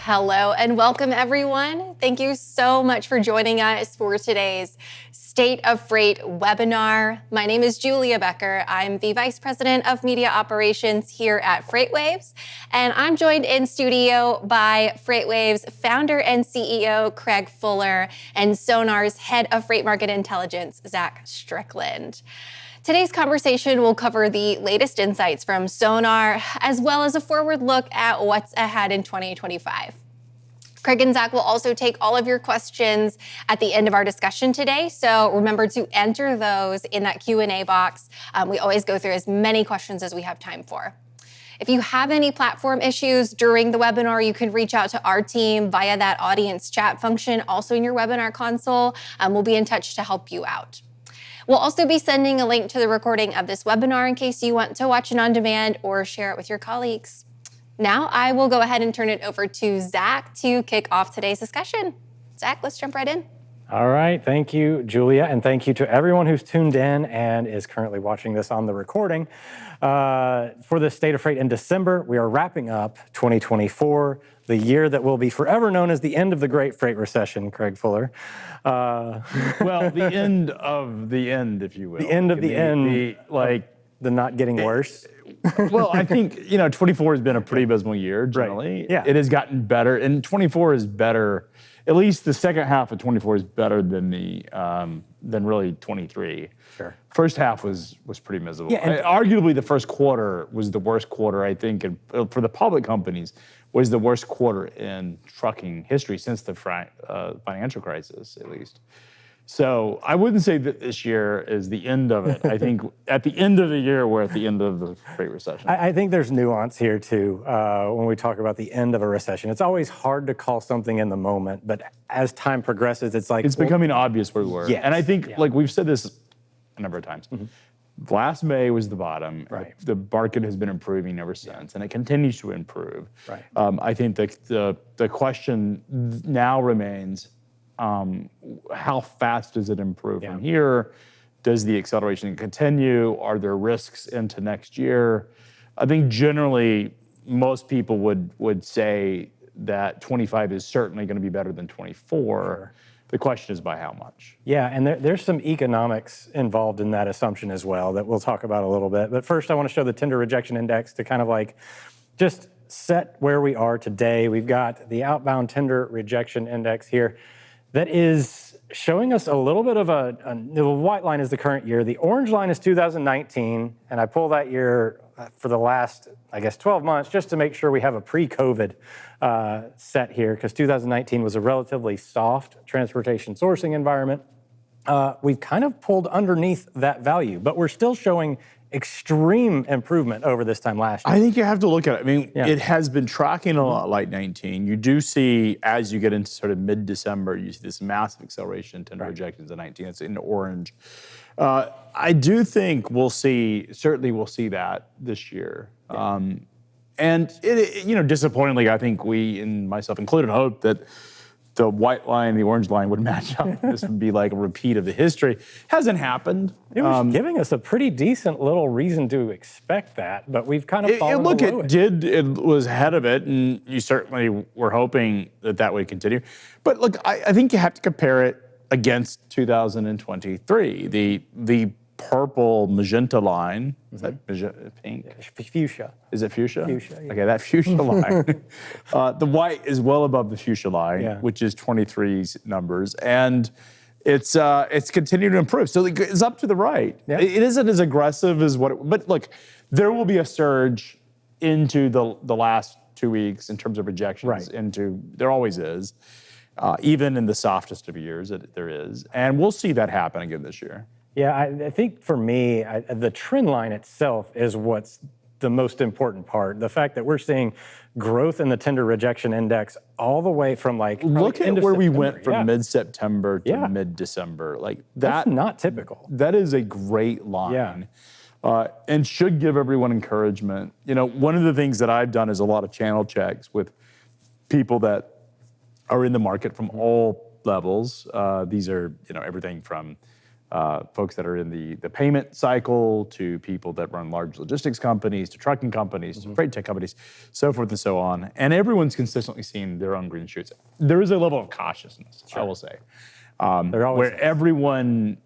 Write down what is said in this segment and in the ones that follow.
Hello and welcome everyone. Thank you so much for joining us for today's State of Freight webinar. My name is Julia Becker. I'm the Vice President of Media Operations here at FreightWaves, and I'm joined in studio by FreightWaves founder and CEO Craig Fuller and Sonar's Head of Freight Market Intelligence, Zach Strickland. Today's conversation will cover the latest insights from Sonar, as well as a forward look at what's ahead in 2025. Craig and Zach will also take all of your questions at the end of our discussion today, so remember to enter those in that Q&A box. We always go through as many questions as we have time for. If you have any platform issues during the webinar, you can reach out to our team via that audience chat function, also in your webinar console. We'll be in touch to help you out. We'll also be sending a link to the recording of this webinar in case you want to watch it on demand or share it with your colleagues. Now I will go ahead and turn it over to Zach to kick off today's discussion. Zach, let's jump right in. All right, thank you, Julia, and thank you to everyone who's tuned in and is currently watching this on the recording. For the State of Freight in December, we are wrapping up 2024, the year that will be forever known as the end of the Great Freight Recession, Craig Fuller. Well, the end of the end, if you will. The end of the end, the not getting worse. Well, I think, 24 has been a pretty abysmal year, generally. Right. Yeah. It has gotten better, and 24 is better. At least the second half of 24 is better than really 23. Sure. First half was pretty miserable. Yeah, arguably, the first quarter was the worst quarter, I think, for the public companies, was the worst quarter in trucking history since the financial crisis, at least. So I wouldn't say that this year is the end of it. I think at the end of the year, we're at the end of the Freight Recession. I think there's nuance here too when we talk about the end of a recession. It's always hard to call something in the moment, but as time progresses, it's becoming obvious where we were. Yes. And I think, we've said this a number of times. Mm-hmm. Last May was the bottom. Right. The market has been improving ever since, and it continues to improve. Right. I think the question now remains, how fast does it improve from here? Does the acceleration continue? Are there risks into next year? I think generally most people would say that 25 is certainly going to be better than 24. Sure. The question is by how much? Yeah, and there's some economics involved in that assumption as well that we'll talk about a little bit. But first, I want to show the tender rejection index to kind of just set where we are today. We've got the outbound tender rejection index here that is showing us a little bit of the white line is the current year. The orange line is 2019, and I pull that year for the last, 12 months just to make sure we have a pre-COVID set here, because 2019 was a relatively soft transportation sourcing environment. We've kind of pulled underneath that value, but we're still showing extreme improvement over this time last year. I think you have to look at it. It has been tracking a lot like 19. You do see, as you get into sort of mid-December, you see this massive acceleration in tender rejections in 19. It's in orange. I do think we'll see that this year. Yeah. And disappointingly, I think we, and myself included, hope that the white line, the orange line would match up. This would be like a repeat of the history. Hasn't happened. It was giving us a pretty decent little reason to expect that, but we've kind of fallen below it. It was ahead of it, and you certainly were hoping that would continue. But look, I think you have to compare it against 2023. The purple magenta line, is that pink? Fuchsia. Is it fuchsia? Fuchsia, yeah. Okay, that fuchsia line. The white is well above the fuchsia line, which is 23's numbers, and it's continued to improve. So it's up to the right. Yeah. It isn't as aggressive as but look, there will be a surge into the last 2 weeks in terms of rejections. Right. There always is, even in the softest of years, there is, and we'll see that happen again this year. Yeah, I think for me, the trend line itself is what's the most important part. The fact that we're seeing growth in the tender rejection index all the way from look at where we went from mid-September to mid-December. That's not typical. That is a great line. And should give everyone encouragement. One of the things that I've done is a lot of channel checks with people that are in the market from all levels. These are, everything from folks that are in the payment cycle, to people that run large logistics companies, to trucking companies, to freight tech companies, so forth and so on. And everyone's consistently seeing their own green shoots. There is a level of cautiousness, I will say, where everyone,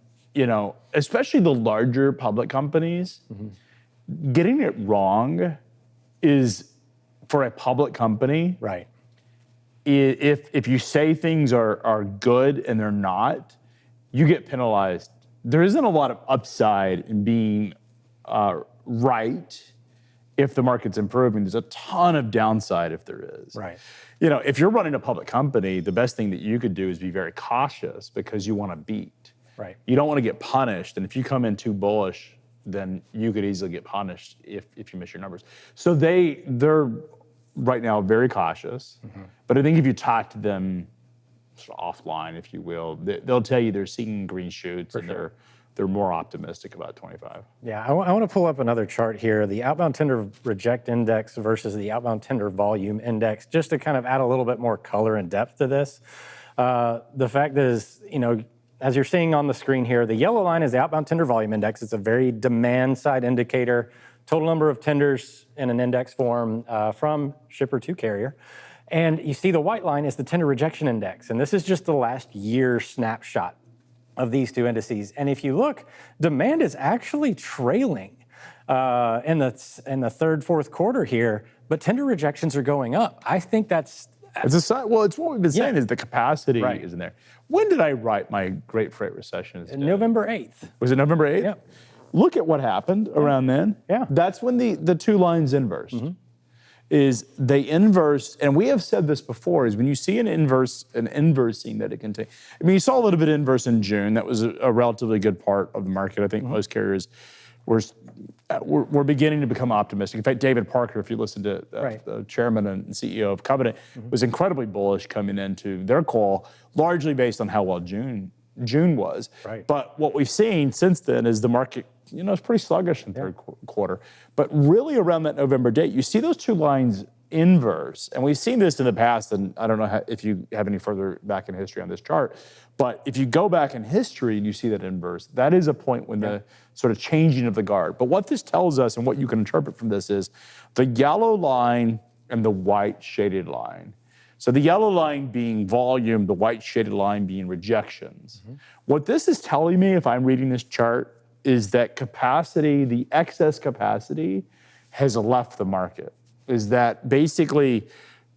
especially the larger public companies, getting it wrong is, for a public company, Right. If you say things are good and they're not, you get penalized. There isn't a lot of upside in being right if the market's improving. There's a ton of downside if there is. Right. If you're running a public company, the best thing that you could do is be very cautious because you want to beat. Right. You don't want to get punished. And if you come in too bullish, then you could easily get punished if you miss your numbers. So they're right now very cautious. But I think if you talk to them sort of offline, if you will, they'll tell you they're seeing green shoots and they're more optimistic about 25. Yeah, I want to pull up another chart here, the outbound tender reject index versus the outbound tender volume index, just to kind of add a little bit more color and depth to this. The fact is, as you're seeing on the screen here, the yellow line is the outbound tender volume index. It's a very demand side indicator, total number of tenders in an index form from shipper to carrier. And you see the white line is the tender rejection index. And this is just the last year snapshot of these two indices. And if you look, demand is actually trailing in the third, fourth quarter here, but tender rejections are going up. I think that's... It's what we've been saying is the capacity isn't there. When did I write my Great Freight Recession? November 8th. Was it November 8th? Yeah. Look at what happened around then. Yeah. That's when the two lines inversed. Is they inverse, and we have said this before, is when you see an inversing that it can take. I mean, you saw a little bit of inverse in June. That was a relatively good part of the market. I think most carriers were beginning to become optimistic. In fact, David Parker, if you listen to the chairman and CEO of Covenant, was incredibly bullish coming into their call, largely based on how well June was. Right. But what we've seen since then is the market, it's pretty sluggish in third quarter. But really around that November date, you see those two lines inverse. And we've seen this in the past, and I don't know if you have any further back in history on this chart, but if you go back in history and you see that inverse, that is a point when the sort of changing of the guard. But what this tells us and what you can interpret from this is the yellow line and the white shaded line. So the yellow line being volume, the white shaded line being rejections. What this is telling me, if I'm reading this chart, is that capacity, the excess capacity, has left the market. Is that basically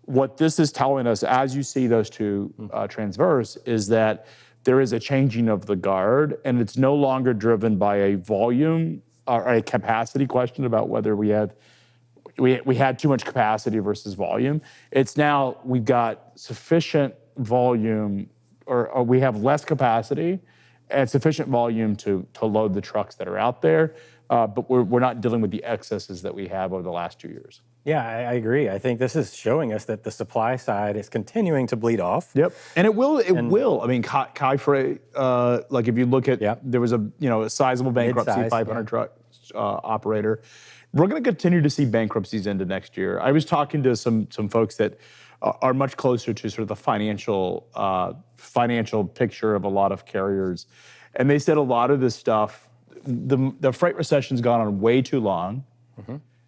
what this is telling us, as you see those two transverse, is that there is a changing of the guard, and it's no longer driven by a volume or a capacity question about whether we had too much capacity versus volume. It's now we've got sufficient volume, or we have less capacity and sufficient volume to load the trucks that are out there, but we're not dealing with the excesses that we have over the last 2 years. Yeah, I agree. I think this is showing us that the supply side is continuing to bleed off. Yep, and it will. I mean, Kai Freight, like if you look at, there was a sizable bankruptcy, 500 truck operator. We're going to continue to see bankruptcies into next year. I was talking to some folks that are much closer to sort of the financial picture of a lot of carriers, and they said a lot of this stuff, the freight recession's gone on way too long,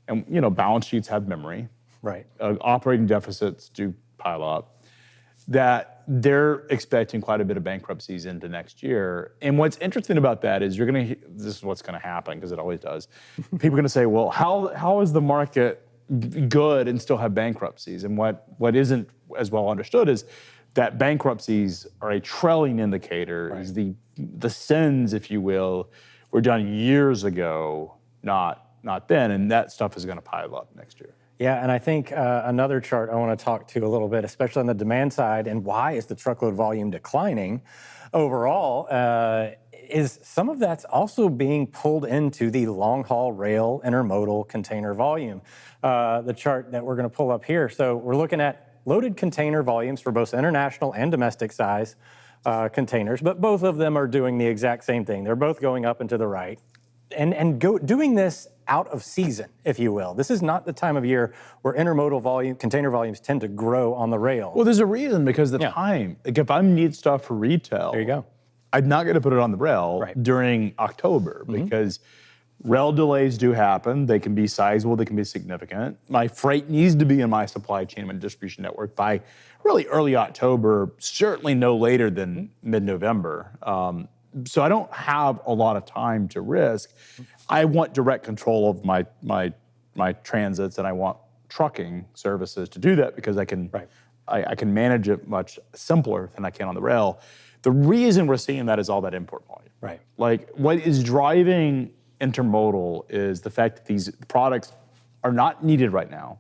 and balance sheets have memory, right? Operating deficits do pile up. That they're expecting quite a bit of bankruptcies into next year. And what's interesting about that is this is what's going to happen, because it always does. People are going to say, well, how is the market good and still have bankruptcies? And what isn't as well understood is that bankruptcies are a trailing indicator, is the sins, if you will, were done years ago, not then, and that stuff is going to pile up next year. Yeah, and I think another chart I want to talk to a little bit, especially on the demand side, and why is the truckload volume declining overall, is some of that's also being pulled into the long-haul rail intermodal container volume. The chart that we're going to pull up here, so we're looking at loaded container volumes for both international and domestic size containers, but both of them are doing the exact same thing. They're both going up and to the right, and doing this out of season, if you will. This is not the time of year where intermodal container volumes tend to grow on the rail. Well, there's a reason, because the time, like if I need stuff for retail, there you go. I'm not going to put it on the rail during October because rail delays do happen. They can be sizable, they can be significant. My freight needs to be in my supply chain and distribution network by really early October, certainly no later than mid-November. So I don't have a lot of time to risk. I want direct control of my transits, and I want trucking services to do that because I can I can manage it much simpler than I can on the rail. The reason we're seeing that is all that import volume. Like what is driving intermodal is the fact that these products are not needed right now.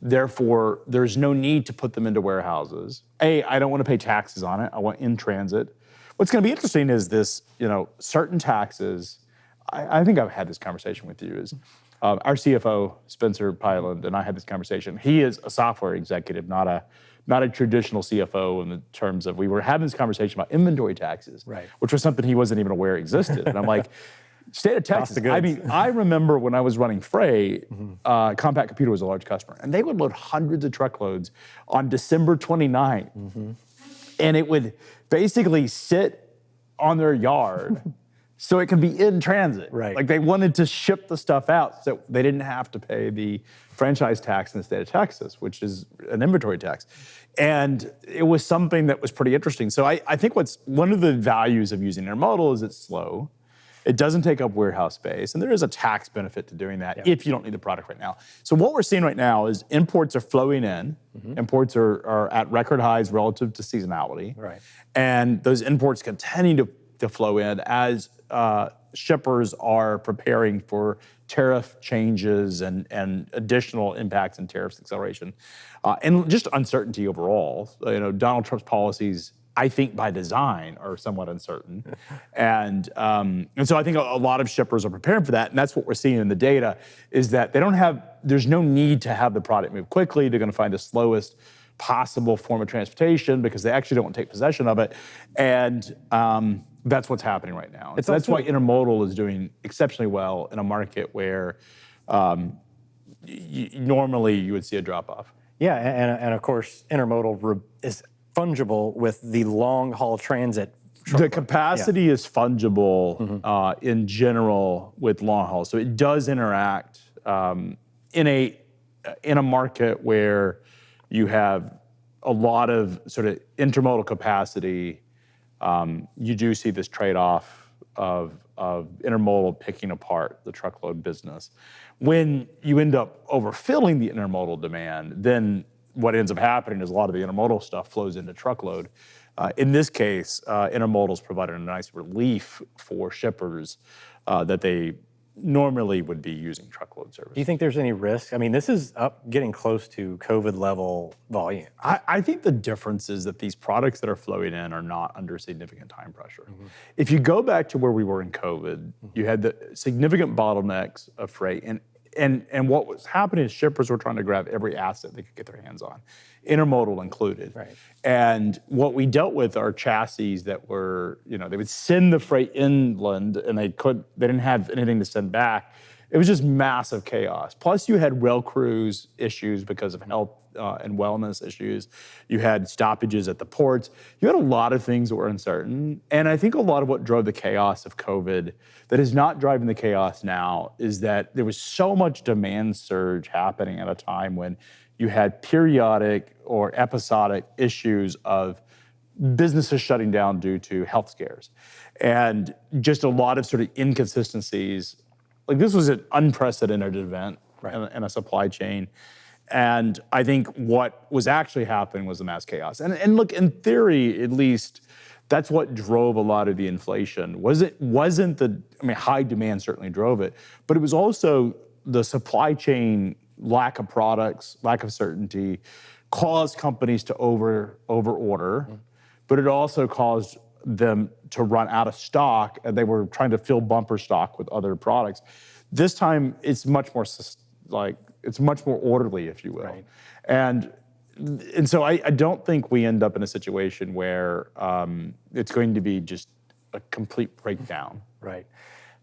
Therefore, there's no need to put them into warehouses. I don't want to pay taxes on it. I want in transit. What's going to be interesting is this, certain taxes. I think I've had this conversation with you. Is our CFO Spencer Pyland and I had this conversation. He is a software executive, not a traditional CFO in the terms of we were having this conversation about inventory taxes, which was something he wasn't even aware existed. And I'm like, state of Texas. I mean, I remember when I was running Freight, Compact Computer was a large customer, and they would load hundreds of truckloads on December 29th. And it would basically sit on their yard so it can be in transit. Like they wanted to ship the stuff out so they didn't have to pay the franchise tax in the state of Texas, which is an inventory tax. And it was something that was pretty interesting. So I think what's one of the values of using intermodal is it's slow. It doesn't take up warehouse space, and there is a tax benefit to doing that if you don't need the product right now. So what we're seeing right now is imports are flowing in. Imports are at record highs relative to seasonality. And those imports continue to flow in as shippers are preparing for tariff changes and additional impacts and tariffs acceleration. And just uncertainty overall. Donald Trump's policies, I think by design, are somewhat uncertain. And so I think a lot of shippers are preparing for that, and that's what we're seeing in the data, is that there's no need to have the product move quickly. They're gonna find the slowest possible form of transportation because they actually don't want to take possession of it. And that's what's happening right now. So that's why intermodal is doing exceptionally well in a market where normally you would see a drop-off. Yeah, and of course, intermodal is fungible with the long-haul transit. The capacity is fungible in general with long haul, so it does interact in a market where you have a lot of sort of intermodal capacity. You do see this trade-off of intermodal picking apart the truckload business. When you end up overfilling the intermodal demand, then what ends up happening is a lot of the intermodal stuff flows into truckload. In this case, intermodal's provided a nice relief for shippers that they normally would be using truckload service. Do you think there's any risk? I mean, this is getting close to COVID level volume. I think the difference is that these products that are flowing in are not under significant time pressure. If you go back to where we were in COVID, you had the significant bottlenecks of freight, and what was happening is shippers were trying to grab every asset they could get their hands on, intermodal included. And what we dealt with are chassis that were, they would send the freight inland and they didn't have anything to send back. It was just massive chaos. Plus you had rail crews issues because of health and wellness issues. You had stoppages at the ports. You had a lot of things that were uncertain. And I think a lot of what drove the chaos of COVID that is not driving the chaos now is that there was so much demand surge happening at a time when you had periodic or episodic issues of businesses shutting down due to health scares. And just a lot of sort of inconsistencies. Like this was an unprecedented event in a supply chain. And I think what was actually happening was the mass chaos. And look, in theory, at least, that's what drove a lot of the inflation. High demand certainly drove it, but it was also the supply chain lack of products, lack of certainty, caused companies to over order, but it also caused them to run out of stock, and they were trying to fill bumper stock with other products. This time, it's much more orderly, if you will. And so I don't think we end up in a situation where it's going to be just a complete breakdown.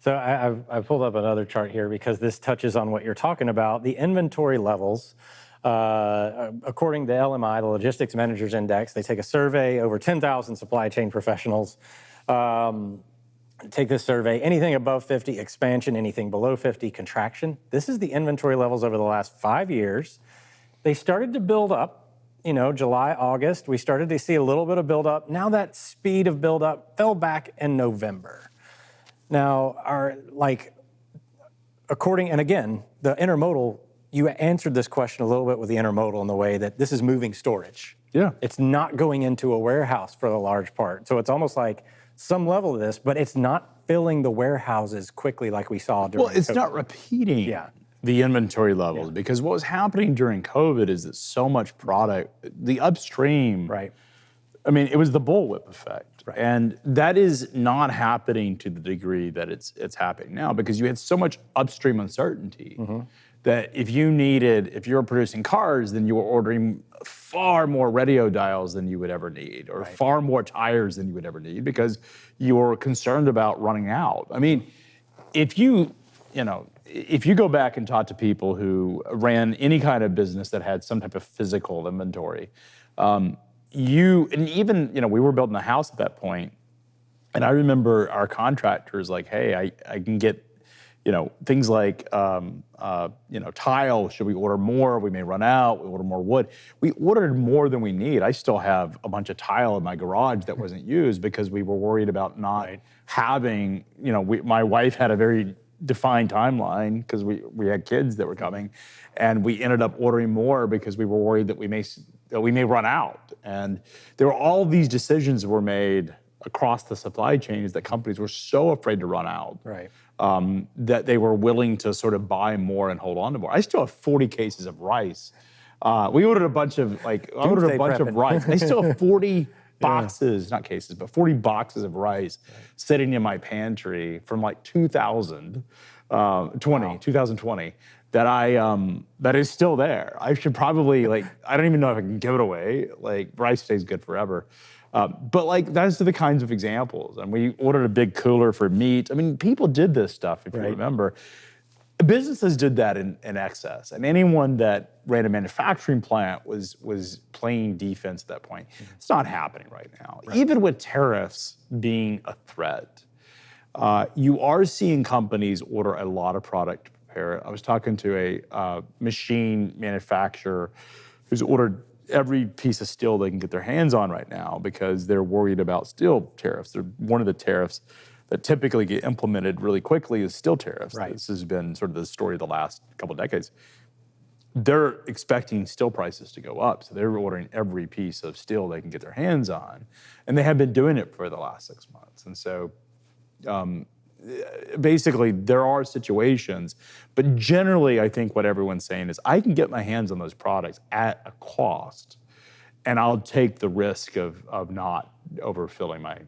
So I've pulled up another chart here because this touches on what you're talking about. The inventory levels, according to LMI, the Logistics Managers Index, they take a survey over 10,000 supply chain professionals. Take this survey, anything above 50, expansion, anything below 50, contraction. This is the inventory levels over the last 5 years. They started to build up, July, August. We started to see a little bit of buildup. Now that speed of buildup fell back in November. Now, and again, the intermodal, you answered this question a little bit with the intermodal in the way that this is moving storage. Yeah. It's not going into a warehouse for the large part. So it's almost like some level of this, but it's not filling the warehouses quickly like we saw during Well, it's COVID. not repeating the inventory levels because what was happening during COVID is that so much product, the upstream, Right. I mean, it was the bullwhip effect. Right. And that is not happening to the degree that it's happening now because you had so much upstream uncertainty that if you were producing cars, then you were ordering far more radio dials than you would ever need or far more tires than you would ever need because you were concerned about running out. I mean, if you go back and talk to people who ran any kind of business that had some type of physical inventory, we were building a house at that point, and I remember our contractors like, hey, I can get, things like, tile, should we order more? We may run out, we order more wood. We ordered more than we need. I still have a bunch of tile in my garage that wasn't used because we were worried about not having, my wife had a very defined timeline because we had kids that were coming, and we ended up ordering more because we were worried that we may run out. And there were all these decisions that were made across the supply chains that companies were so afraid to run out that they were willing to sort of buy more and hold on to more. I still have 40 cases of rice. We ordered a bunch of of rice. I still have 40 boxes, not cases, but 40 boxes of rice sitting in my pantry from like 2020, that is still there. I should probably I don't even know if I can give it away. Rice stays good forever. But those are the kinds of examples. And we ordered a big cooler for meat. I mean, people did this stuff, if you remember. Businesses did that in excess. And anyone that ran a manufacturing plant was playing defense at that point. It's not happening right now. Even with tariffs being a threat, you are seeing companies order a lot of product to prepare it. I was talking to a machine manufacturer who's ordered every piece of steel they can get their hands on right now because they're worried about steel tariffs. One of the tariffs that typically get implemented really quickly is steel tariffs. Right. This has been sort of the story of the last couple of decades. They're expecting steel prices to go up, so they're ordering every piece of steel they can get their hands on, and they have been doing it for the last 6 months. And so basically, there are situations, but generally, I think what everyone's saying is, I can get my hands on those products at a cost, and I'll take the risk of not overfilling my.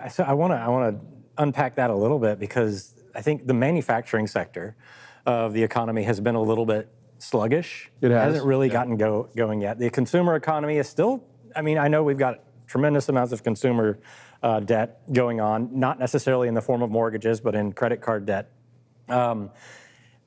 So I want to unpack that a little bit because I think the manufacturing sector of the economy has been a little bit sluggish. It hasn't really gotten going yet. The consumer economy is still. I mean, I know we've got tremendous amounts of consumer debt going on, not necessarily in the form of mortgages, but in credit card debt.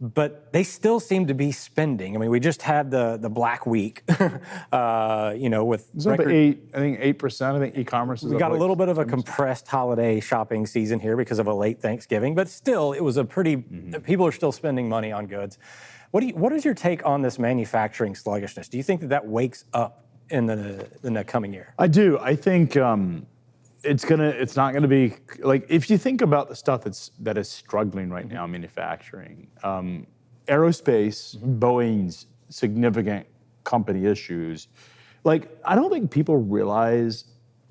But they still seem to be spending. I mean, we just had the Black Week, with It's up 8%. I think e-commerce is. We got a little bit of a compressed holiday shopping season here because of a late Thanksgiving, but still, it was a pretty. People are still spending money on goods. What is your take on this manufacturing sluggishness? Do you think that wakes up in the coming year? I do. I think it's not gonna be if you think about the stuff that is struggling right now in manufacturing, aerospace, Boeing's significant company issues. I don't think people realize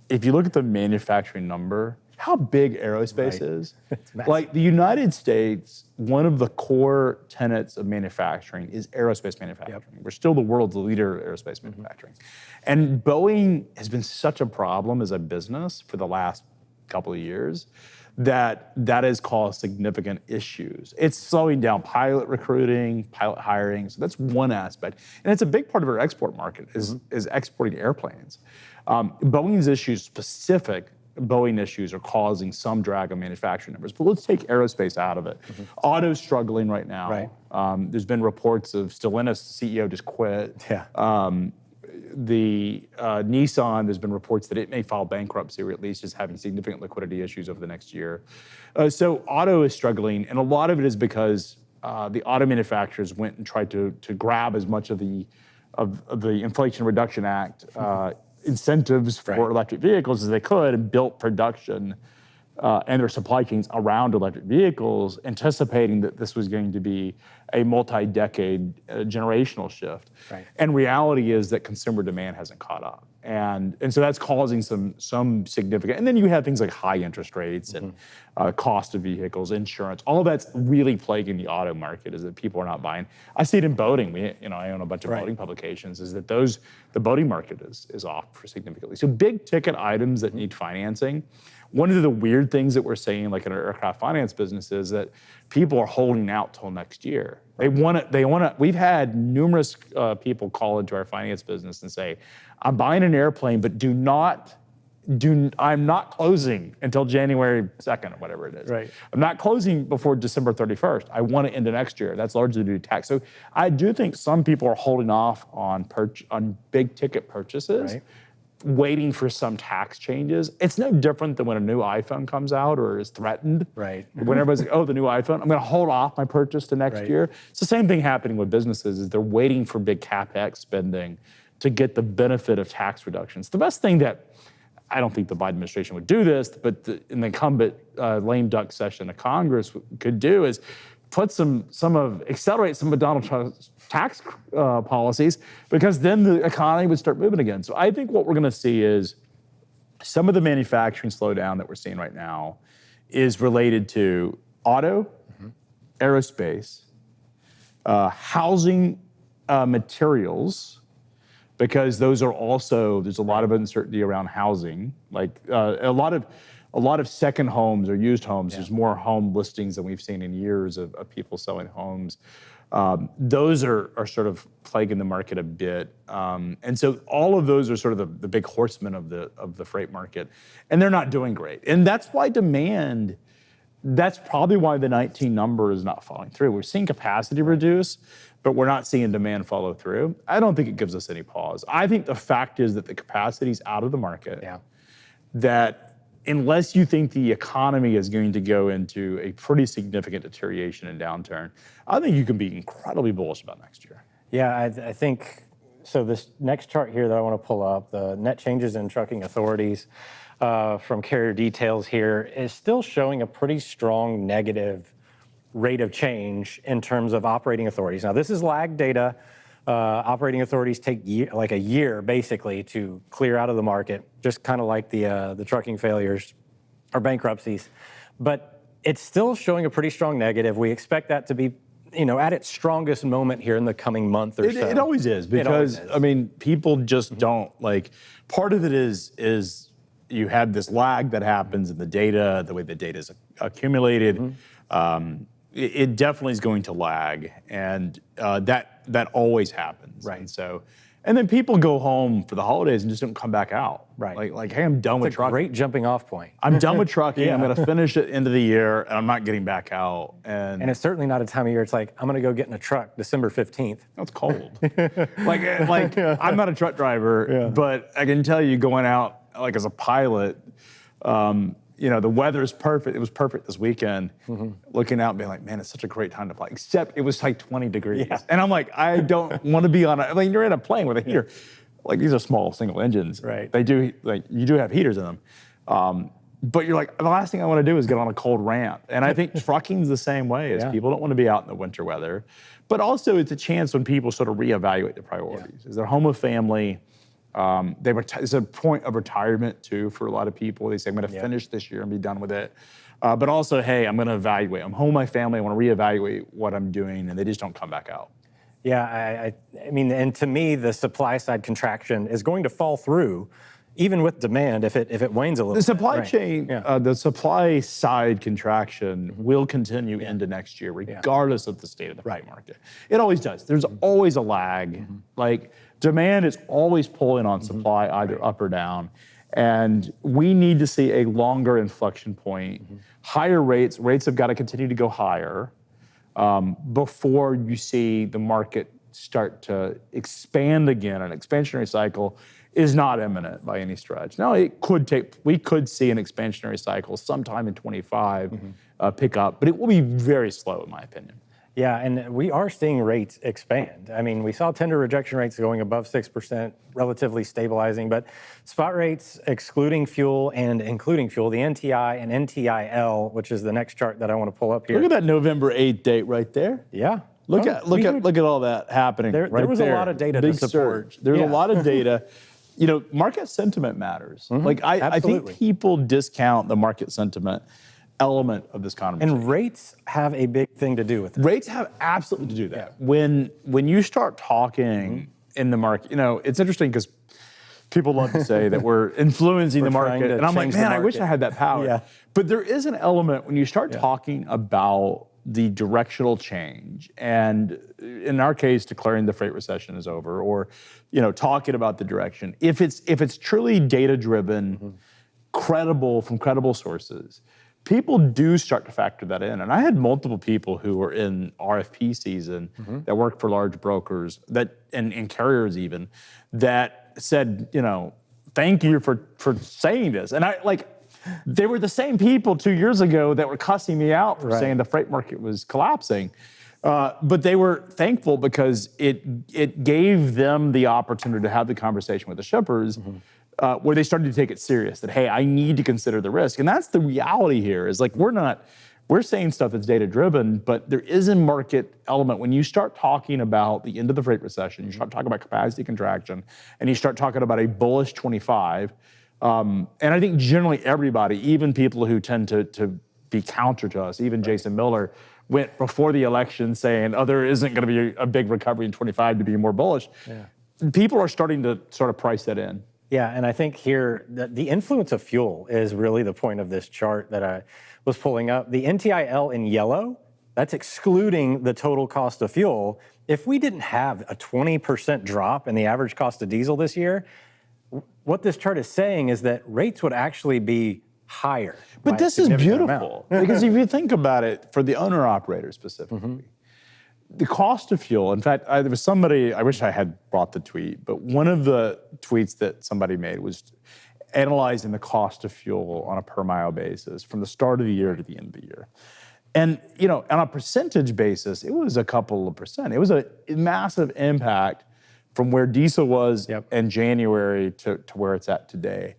if you look at the manufacturing number, how big aerospace is. The United States, one of the core tenets of manufacturing is aerospace manufacturing. We're still the world's leader in aerospace manufacturing. And Boeing has been such a problem as a business for the last couple of years that has caused significant issues. It's slowing down pilot recruiting, pilot hiring. So that's one aspect. And it's a big part of our export market is exporting airplanes. Boeing's issues Boeing issues are causing some drag on manufacturing numbers. But let's take aerospace out of it. Auto's struggling right now. There's been reports of Stellantis, the CEO just quit. Nissan, there's been reports that it may file bankruptcy, or at least is having significant liquidity issues over the next year. So auto is struggling, and a lot of it is because the auto manufacturers went and tried to grab as much of the Inflation Reduction Act incentives for electric vehicles as they could, and built production and their supply chains around electric vehicles, anticipating that this was going to be a multi-decade generational shift. Right. And reality is that consumer demand hasn't caught up. And so that's causing some significant, and then you have things like high interest rates and cost of vehicles, insurance, all of that's really plaguing the auto market, is that people are not buying. I see it in boating. I own a bunch of boating publications, is that the boating market is off significantly. So big ticket items that need financing. One of the weird things that we're seeing, like in our aircraft finance business, is that people are holding out till next year. They want to. We've had numerous people call into our finance business and say, "I'm buying an airplane, but I'm not closing until January 2nd or whatever it is. Right. I'm not closing before December 31st. I want it into next year." That's largely due to tax. So I do think some people are holding off on big ticket purchases. Right. Waiting for some tax changes. It's no different than when a new iPhone comes out or is threatened. Right. When everybody's like, "Oh, the new iPhone, I'm going to hold off my purchase to next year." It's the same thing happening with businesses, is they're waiting for big CapEx spending to get the benefit of tax reductions. The best thing that, I don't think the Biden administration would do this, but the incumbent lame duck session of Congress could do is put accelerate some of Donald Trump's tax policies, because then the economy would start moving again. So I think what we're going to see is some of the manufacturing slowdown that we're seeing right now is related to auto, aerospace, housing materials, because those are also, there's a lot of uncertainty around housing. Like a lot of second homes or used homes. There's more home listings than we've seen in years of people selling homes. Those are sort of plaguing the market a bit. And so all of those are sort of the big horsemen of the freight market, and they're not doing great. And that's why that's probably why the 19 number is not following through. We're seeing capacity reduce, but we're not seeing demand follow through. I don't think it gives us any pause. I think the fact is that the capacity's out of the market. Yeah. That unless you think the economy is going to go into a pretty significant deterioration and downturn, I think you can be incredibly bullish about next year. Yeah, I think, so this next chart here that I want to pull up, the net changes in trucking authorities from carrier details here, is still showing a pretty strong negative rate of change in terms of operating authorities. Now, this is lag data. Operating authorities take like a year basically to clear out of the market, just kind of like the trucking failures or bankruptcies. But it's still showing a pretty strong negative. We expect that to be, at its strongest moment here in the coming month or so. It always is, because I mean, people just don't like. Part of it is you have this lag that happens in the data, the way the data is accumulated. It definitely is going to lag, and that always happens. Right. And then people go home for the holidays and just don't come back out. Right. Like, hey, I'm done with trucking. Great jumping off point. I'm done with trucking. I'm going to finish at the end of the year, and I'm not getting back out. And it's certainly not a time of year. It's like, I'm going to go get in a truck December 15th. It's cold. like I'm not a truck driver, but I can tell you, going out like as a pilot, the weather is perfect. It was perfect this weekend. Looking out and being like, man, it's such a great time to fly. Except it was like 20 degrees. Yeah. And I'm like, I don't want to be on you're in a plane with a heater. Like, these are small single engines. Right. They do, you do have heaters in them. But you're like, the last thing I want to do is get on a cold ramp. And I think trucking's the same way, is people don't want to be out in the winter weather. But also it's a chance when people sort of reevaluate their priorities. Is their home of family? It's a point of retirement too for a lot of people. They say, I'm going to finish this year and be done with it. But also, hey, I'm going to evaluate. I'm home with my family. I want to reevaluate what I'm doing, and they just don't come back out. Yeah, I mean, and to me, the supply side contraction is going to fall through, even with demand, if it wanes a little. The supply chain, the supply side contraction will continue into next year, regardless of the state of the freight market. It always does. There's always a lag. Like, demand is always pulling on supply, either up or down. And we need to see a longer inflection point, higher rates. Rates have got to continue to go higher before you see the market start to expand again. An expansionary cycle is not imminent by any stretch. Now, we could see an expansionary cycle sometime in 25 pick up, but it will be very slow, in my opinion. Yeah, and we are seeing rates expand. I mean, we saw tender rejection rates going above 6%, relatively stabilizing, but spot rates excluding fuel and including fuel, the NTI and NTIL, which is the next chart that I want to pull up here. Look at that November 8th date right there. Yeah. Look at all that happening. There was a lot of data to support. Surge. There's a lot of data. You know, market sentiment matters. Like I think people discount the market sentiment element of this conversation. And rates have a big thing to do with it. Rates have absolutely to do that. Yeah. When you start talking in the market, you know, it's interesting because people love to say that we're influencing the market. And I'm like, man, I wish I had that power. Yeah. But there is an element when you start talking about the directional change, and in our case, declaring the freight recession is over, or talking about the direction. If it's truly data-driven, credible from credible sources, people do start to factor that in. And I had multiple people who were in RFP season that work for large brokers and carriers even that said, thank you for saying this. And they were the same people 2 years ago that were cussing me out for saying the freight market was collapsing. But they were thankful because it gave them the opportunity to have the conversation with the shippers where they started to take it serious, that, hey, I need to consider the risk. And that's the reality here, is we're saying stuff that's data-driven, but there is a market element. When you start talking about the end of the freight recession, you start talking about capacity contraction, and you start talking about a bullish 25, and I think generally everybody, even people who tend to be counter to us, even Jason Miller, went before the election saying, there isn't going to be a big recovery in 25 to be more bullish. Yeah. People are starting to sort of price that in. Yeah, and I think here, the influence of fuel is really the point of this chart that I was pulling up. The NTIL in yellow, that's excluding the total cost of fuel. If we didn't have a 20% drop in the average cost of diesel this year, what this chart is saying is that rates would actually be higher. But this is beautiful, because if you think about it, for the owner-operator specifically, the cost of fuel, in fact, there was somebody, I wish I had brought the tweet, but one of the tweets that somebody made was analyzing the cost of fuel on a per mile basis from the start of the year to the end of the year. And, on a percentage basis, it was a couple of percent. It was a massive impact from where diesel was in January to where it's at today.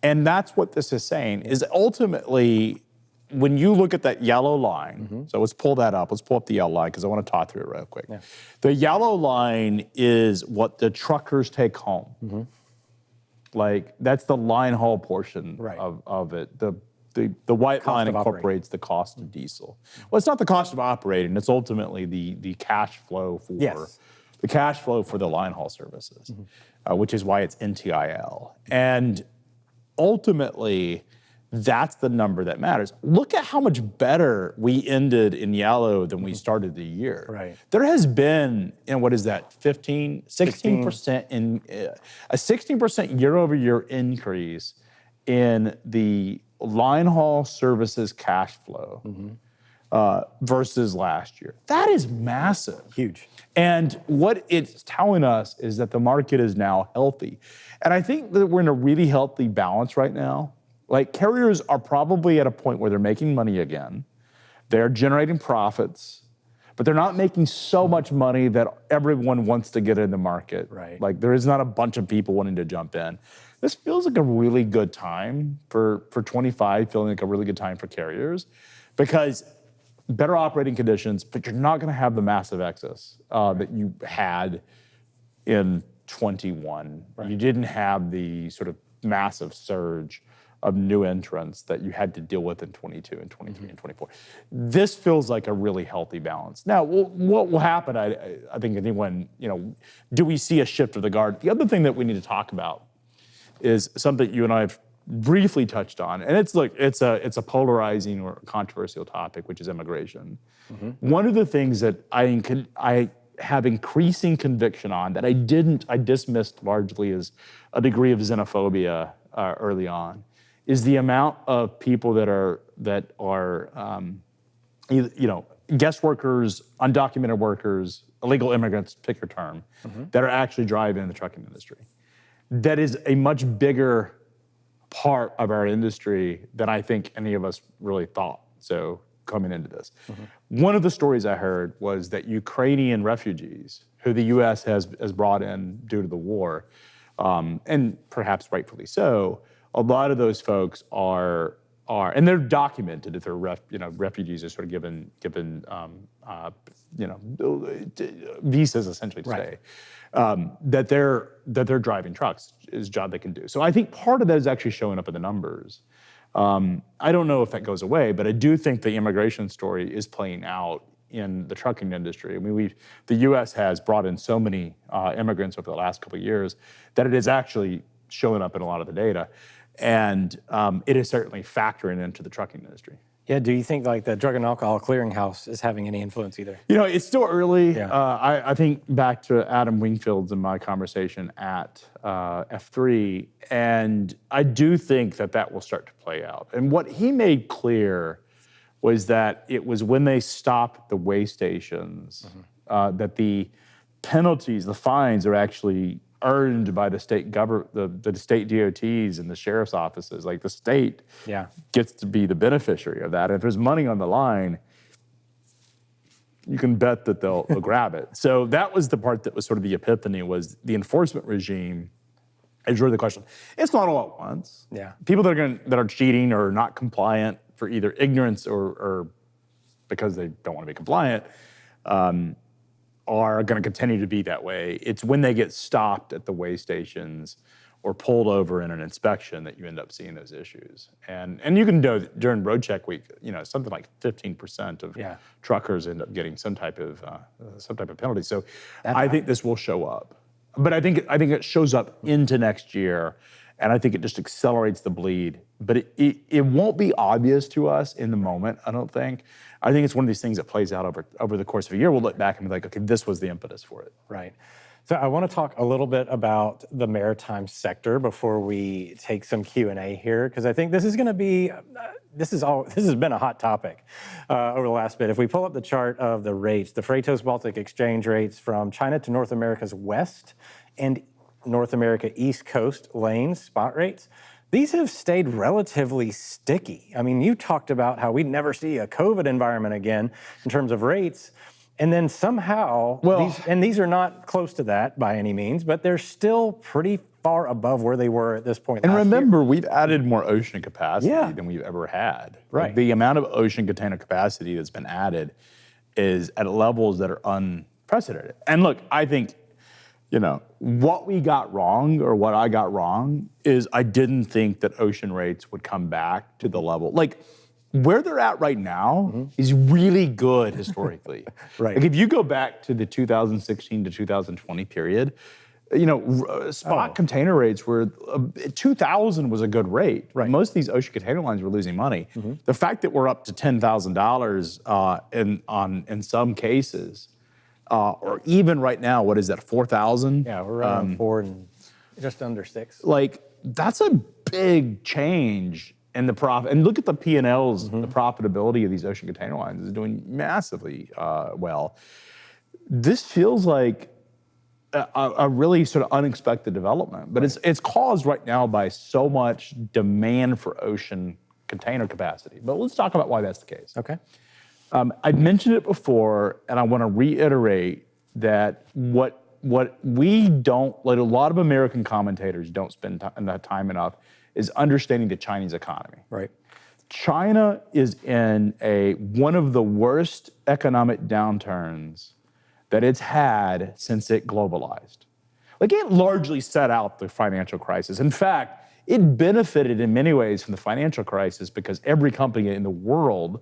And that's what this is saying, is ultimately, when you look at that yellow line, so let's pull that up. Let's pull up the yellow line because I want to talk through it real quick. Yeah. The yellow line is what the truckers take home. That's the line haul portion of it. The white line incorporates the cost of diesel. Well, it's not the cost of operating. It's ultimately the cash flow for the cash flow for the line haul services, which is why it's NTIL. And ultimately, that's the number that matters. Look at how much better we ended in yellow than we started the year. Right. There has been, what is that, 16% in a 16% year-over-year increase in the line haul services cash flow versus last year. That is massive. Huge. And what it's telling us is that the market is now healthy. And I think that we're in a really healthy balance right now. Carriers are probably at a point where they're making money again. They're generating profits, but they're not making so much money that everyone wants to get in the market. Right. There is not a bunch of people wanting to jump in. This feels like a really good time for 25, feeling like a really good time for carriers, because better operating conditions, but you're not going to have the massive excess that you had in 21. Right. You didn't have the sort of massive surge of new entrants that you had to deal with in 22 and 23 and 24. This feels like a really healthy balance. Now, what will happen, I think anyone, do we see a shift of the guard? The other thing that we need to talk about is something you and I have briefly touched on, and it's a polarizing or controversial topic, which is immigration. One of the things that I have increasing conviction on that I dismissed largely as a degree of xenophobia early on, is the amount of people that are guest workers, undocumented workers, illegal immigrants, pick your term, that are actually driving the trucking industry. That is a much bigger part of our industry than I think any of us really thought. So coming into this, one of the stories I heard was that Ukrainian refugees, who the U.S. has brought in due to the war, and perhaps rightfully so, a lot of those folks are, and they're documented that they're refugees are sort of given visas essentially to stay. That they're driving trucks is a job they can do. So I think part of that is actually showing up in the numbers. I don't know if that goes away, but I do think the immigration story is playing out in the trucking industry. I mean, the U.S. has brought in so many immigrants over the last couple of years that it is actually showing up in a lot of the data. And it is certainly factoring into the trucking industry. Yeah, do you think like the Drug and Alcohol Clearinghouse is having any influence either? You know, it's still early. Yeah. I think back to Adam Wingfield's and my conversation at F3, and I do think that will start to play out. And what he made clear was that it was when they stopped the way stations that the penalties, the fines are actually earned by the state the state DOTs and the sheriff's offices. Like the state gets to be the beneficiary of that. And if there's money on the line, you can bet that they'll grab it. So that was the part that was sort of the epiphany, was the enforcement regime is really the question. It's not all at once. Yeah. People that are cheating or not compliant for either ignorance or because they don't want to be compliant, are going to continue to be that way. It's when they get stopped at the way stations or pulled over in an inspection that you end up seeing those issues. And you can know during road check week, something like 15% of truckers end up getting some type of penalty. So I think this will show up, but I think it shows up into next year, and I think it just accelerates the bleed. But it won't be obvious to us in the moment, I don't think. I think it's one of these things that plays out over the course of a year. We'll look back and be like, okay, this was the impetus for it. Right. So I want to talk a little bit about the maritime sector before we take some Q&A here, because I think this is going to be, this has been a hot topic over the last bit. If we pull up the chart of the rates, the Freightos Baltic exchange rates from China to North America's west and North America East Coast lanes, spot rates, these have stayed relatively sticky. I mean, you talked about how we'd never see a COVID environment again in terms of rates. And then somehow, these are not close to that by any means, but they're still pretty far above where they were at this point. And remember, we've added more ocean capacity Yeah. than we've ever had. Right. Like the amount of ocean container capacity that's been added is at levels that are unprecedented. And look, I think, what we got wrong, or what I got wrong, is I didn't think that ocean rates would come back to the level. Like, where they're at right now is really good historically. Right. Like if you go back to the 2016 to 2020 period, spot container rates were, 2,000 was a good rate. Right. Most of these ocean container lines were losing money. The fact that we're up to $10,000 in some cases, or even right now, what is that, 4,000? Yeah, we're around 4 and just under 6. Like, that's a big change in the profit. And look at the P&Ls, the profitability of these ocean container lines is doing massively well. This feels like a really sort of unexpected development, but it's caused right now by so much demand for ocean container capacity. But let's talk about why that's the case. Okay. I've mentioned it before, and I want to reiterate that what we don't, like a lot of American commentators don't spend that time enough, is understanding the Chinese economy. Right. China is in one of the worst economic downturns that it's had since it globalized. Like, it largely set out the financial crisis. In fact, it benefited in many ways from the financial crisis because every company in the world,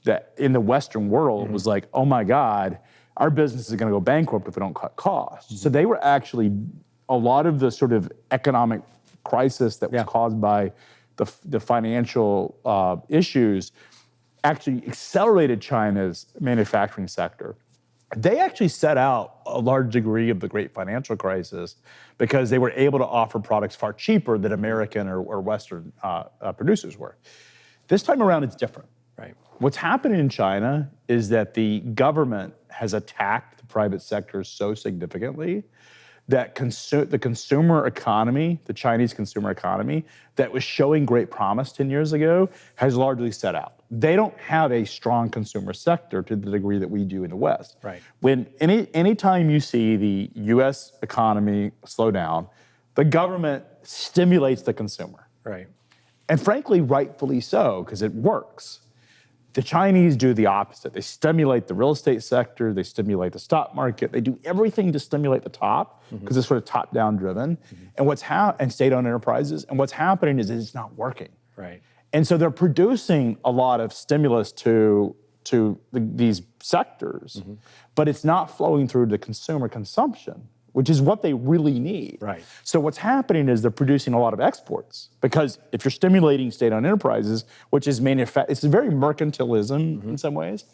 that in the Western world, was like, oh my God, our business is going to go bankrupt if we don't cut costs. So they were actually, a lot of the sort of economic crisis that was caused by the financial issues actually accelerated China's manufacturing sector. They actually set out a large degree of the great financial crisis because they were able to offer products far cheaper than American or Western producers were. This time around, it's different. Right. What's happening in China is that the government has attacked private sector so significantly that the consumer economy, the Chinese consumer economy, that was showing great promise 10 years ago, has largely set out. They don't have a strong consumer sector to the degree that we do in the West. Right. When anytime you see the U.S. economy slow down, the government stimulates the consumer. Right. And frankly, rightfully so, because it works. The Chinese do the opposite. They stimulate the real estate sector, they stimulate the stock market, they do everything to stimulate the top, because it's sort of top-down driven, and state-owned enterprises. And what's happening is it's not working. Right. And so they're producing a lot of stimulus to these sectors, but it's not flowing through to consumer consumption, which is what they really need. Right. So what's happening is they're producing a lot of exports, because if you're stimulating state-owned enterprises, which is it's very mercantilism in some ways.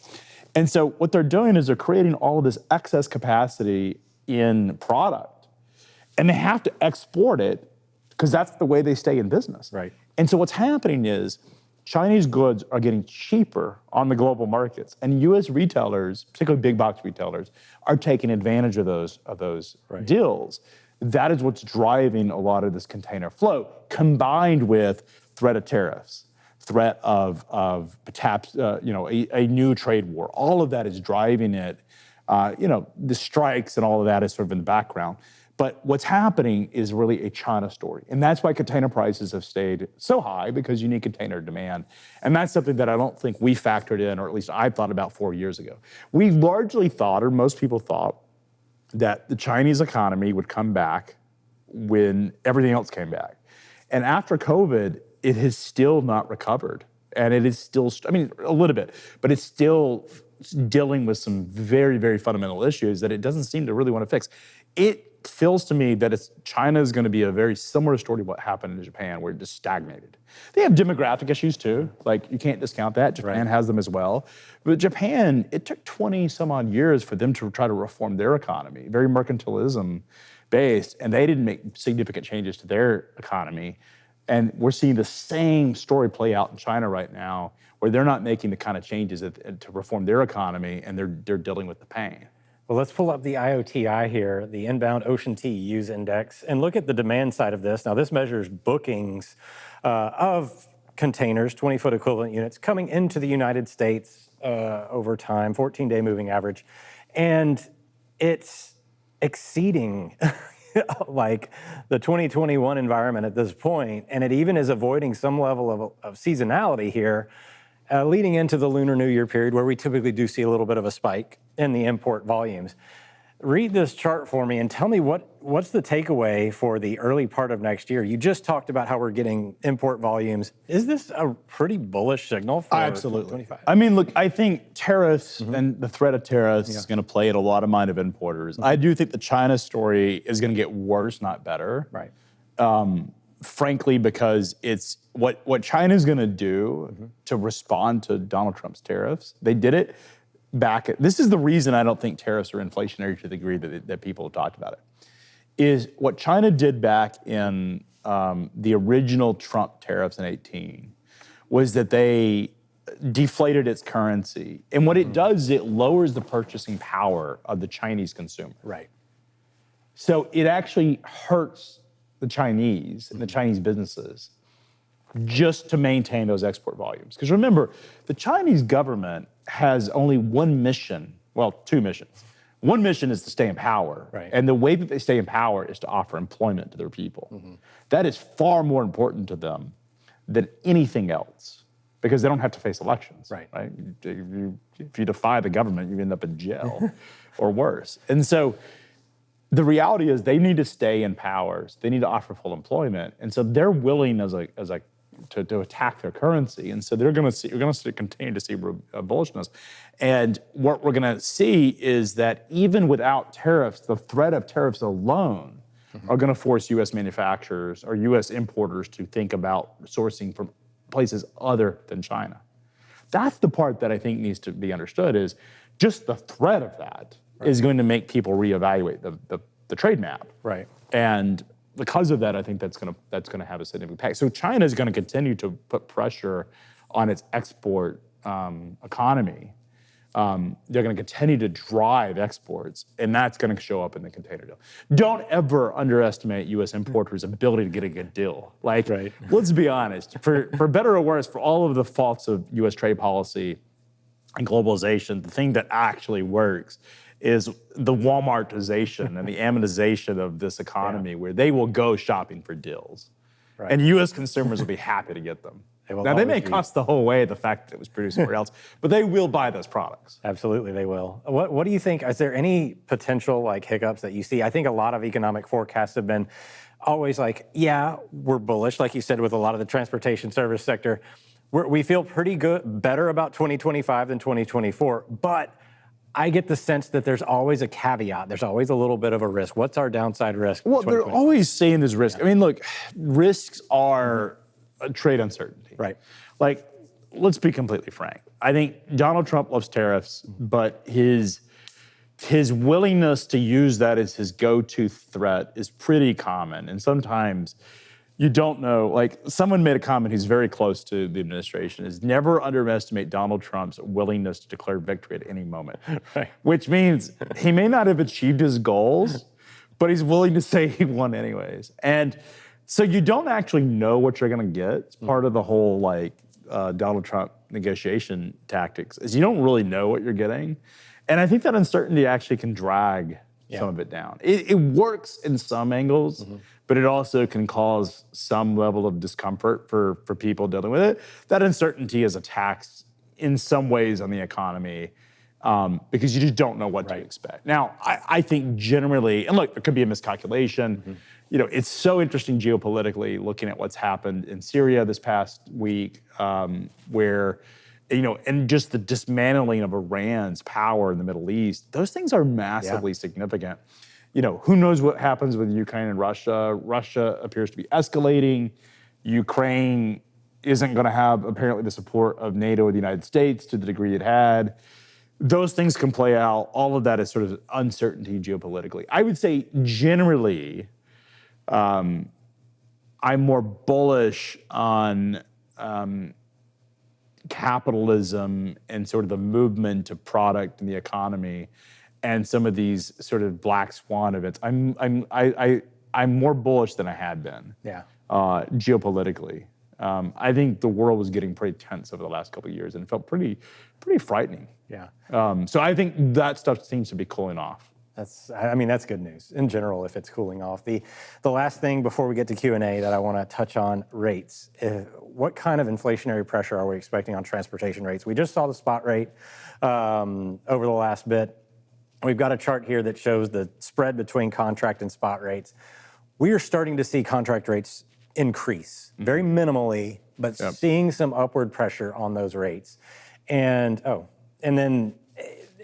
And so what they're doing is they're creating all of this excess capacity in product, and they have to export it because that's the way they stay in business. Right. And so what's happening is Chinese goods are getting cheaper on the global markets, and U.S. retailers, particularly big box retailers, are taking advantage of those Right. deals. That is what's driving a lot of this container flow, combined with threat of tariffs, threat of perhaps a new trade war. All of that is driving it. The strikes and all of that is sort of in the background. But what's happening is really a China story. And that's why container prices have stayed so high, because you need container demand. And that's something that I don't think we factored in, or at least I thought about 4 years ago. We largely thought, or most people thought, that the Chinese economy would come back when everything else came back. And after COVID, it has still not recovered. And it is still, a little bit, but it's still dealing with some very, very fundamental issues that it doesn't seem to really want to fix. It feels to me that China is going to be a very similar story to what happened in Japan, where it just stagnated. They have demographic issues too. Like, you can't discount that. Japan has them as well. But Japan, it took 20 some odd years for them to try to reform their economy, very mercantilism based, and they didn't make significant changes to their economy. And we're seeing the same story play out in China right now, where they're not making the kind of changes to reform their economy, and they're dealing with the pain. Well, let's pull up the IOTI here, the inbound ocean TEUs index, and look at the demand side of this. Now, this measures bookings of containers, 20-foot equivalent units, coming into the United States over time, 14-day moving average. And it's exceeding like the 2021 environment at this point, and it even is avoiding some level of seasonality here, leading into the Lunar New Year period, where we typically do see a little bit of a spike in the import volumes. Read this chart for me and tell me what's the takeaway for the early part of next year. You just talked about how we're getting import volumes. Is this a pretty bullish signal for 2025? I mean, look, I think tariffs and the threat of tariffs is going to play at a lot of mind of importers. I do think the China story is going to get worse, not better. Right. Frankly, because it's what China's going to do to respond to Donald Trump's tariffs. They did it this is the reason I don't think tariffs are inflationary to the degree that people have talked about it, is what China did back in the original Trump tariffs in 2018 was that they deflated its currency. And what it does is it lowers the purchasing power of the Chinese consumer. Right. So it actually hurts the Chinese and the Chinese businesses just to maintain those export volumes. Because remember, the Chinese government has only one mission, well, two missions. One mission is to stay in power. Right. And the way that they stay in power is to offer employment to their people. That is far more important to them than anything else, because they don't have to face elections. Right. If you defy the government, you end up in jail or worse. And so the reality is they need to stay in power. They need to offer full employment. And so they're willing to attack their currency. And so you're going to continue to see bullishness. And what we're going to see is that even without tariffs, the threat of tariffs alone are going to force U.S. manufacturers or U.S. importers to think about sourcing from places other than China. That's the part that I think needs to be understood, is just the threat of that is going to make people reevaluate the trade map. Right. And because of that, I think that's going to have a significant impact. So China is going to continue to put pressure on its export economy, they're going to continue to drive exports, and that's going to show up in the container deal. Don't ever underestimate U.S. importers' ability to get a good deal. Like, let's be honest, for better or worse, for all of the faults of U.S. trade policy and globalization, the thing that actually works is the Walmartization and the Amazonization of this economy, where they will go shopping for deals. And U.S. consumers will be happy to get them. Now, they may cost the whole way the fact that it was produced somewhere else, but they will buy those products. Absolutely, they will. What do you think? Is there any potential like hiccups that you see? I think a lot of economic forecasts have been always like, yeah, we're bullish, like you said, with a lot of the transportation service sector. We feel pretty good, better about 2025 than 2024, but I get the sense that there's always a caveat. There's always a little bit of a risk. What's our downside risk? Well, they're always saying there's risk. I mean, look, risks are trade uncertainty. Right. Like, let's be completely frank. I think Donald Trump loves tariffs, but his willingness to use that as his go-to threat is pretty common. And sometimes you don't know, like someone made a comment who's very close to the administration, is never underestimate Donald Trump's willingness to declare victory at any moment. Which means he may not have achieved his goals, but he's willing to say he won anyways. And so you don't actually know what you're gonna get. It's part of the whole Donald Trump negotiation tactics, is you don't really know what you're getting. And I think that uncertainty actually can drag some of it down. It works in some angles, but it also can cause some level of discomfort for people dealing with it. That uncertainty is a tax in some ways on the economy because you just don't know what to expect. Now, I think generally, and look, there could be a miscalculation. You know, it's so interesting geopolitically looking at what's happened in Syria this past week, where, you know, and just the dismantling of Iran's power in the Middle East, those things are massively significant. You know, who knows what happens with Ukraine and Russia? Russia appears to be escalating. Ukraine isn't going to have apparently the support of NATO or the United States to the degree it had. Those things can play out. All of that is sort of uncertainty geopolitically. I would say generally, I'm more bullish on capitalism and sort of the movement of product in the economy and some of these sort of black swan events. I'm more bullish than I had been. Geopolitically. I think the world was getting pretty tense over the last couple of years, and it felt pretty frightening. So I think that stuff seems to be cooling off. I mean, that's good news in general if it's cooling off. The last thing before we get to Q&A that I want to touch on, rates. What kind of inflationary pressure are we expecting on transportation rates? We just saw the spot rate over the last bit. We've got a chart here that shows the spread between contract and spot rates. We are starting to see contract rates increase, very minimally, but seeing some upward pressure on those rates. And then